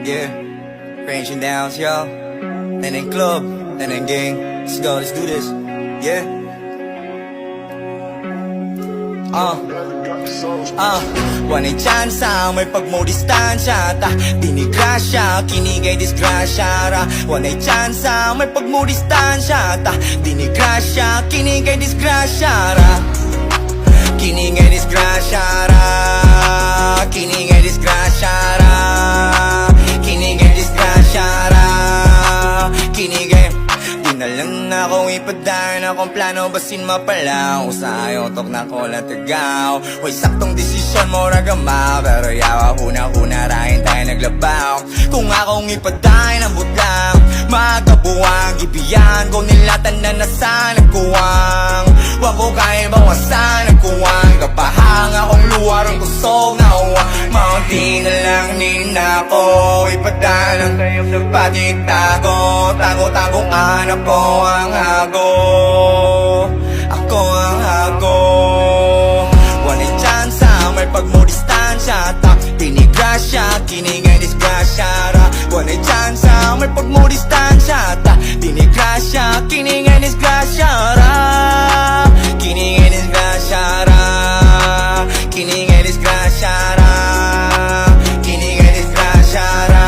Yeah, ranging down, yo. Neneng club, neneng gang. Let's go, let's do this. Yeah. Wanay tsansa, may pagmudistansya. Ta, dinigrasya, kinigay disgrasya ra. Wanay tsansa, may pagmudistansya. Ta, dinigrasya, kinigay disgrasya ra. Kinigay disgrasya ra. Kinigay disgrasya ra. Kinigay disgrasya ra. Kinigay. Di na lang ako ipadaan akong plano basin mapalaw. Usahay utok na ko lang tagaw. Hoy saktong desisyon mo ragama. Pero yawa huna-huna rahin tayo naglabaw. Kung akong ipadaan ang butlang magkabuwang ibiyan ko nilatan na nasa nagkuwang. Wako kaya bawasan nagkuwang. Kapahang akong luwar ang kusog na uwang. Maunti na lang ninako. Ipadaan ang kayong nagpatitago. Tago-tagong anak ko ang hago. Ako ang hago. Wanay tsansa, may pagmudistansya. Tak, dinigrasya, kinigay disgrasya ra. Wanay tsansa, may pagmudistansya. Tak, dinigrasya, kinigay disgrasya ra. Kinigay disgrasya ra. Kinigay disgrasya ra. Kinigay disgrasya ra.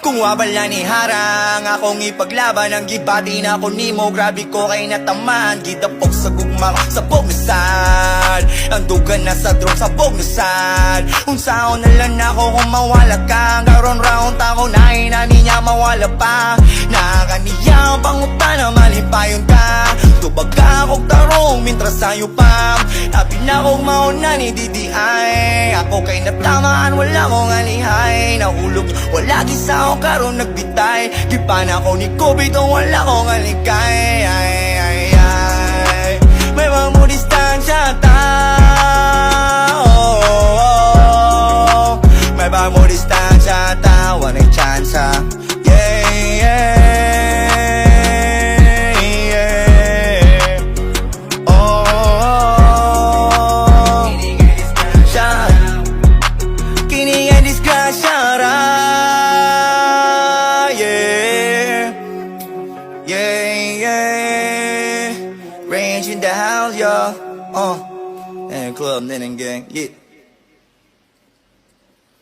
Kung wabala ni harang akong ipaglaban ang gibati na ako nimo. Grabe ko kay natamaan. Gidapok sa gugma ko sa bognasan. Ang dugan na sa drone sa bognasan. Unsaon na lang ako kung mawala ka. Karon round ako na inani niya mawala pa. Nakakaniya pangutan na malipayon ka. Tubag ka kong tarong mintras sa'yo pa. Labi na kong mauna ni DDI. Ako kay natamaan wala kong alihay. Nahulog wala gisa ako karon nagbitay. Di pa na ako ni Kobe to wala kong alikay. May pagmudistansya ta. May pagmudistansya ta. Wanay tsansa. Kinigay disgrasya ra. Yeah. Range in the house, y'all. And club, then gang. Yeah.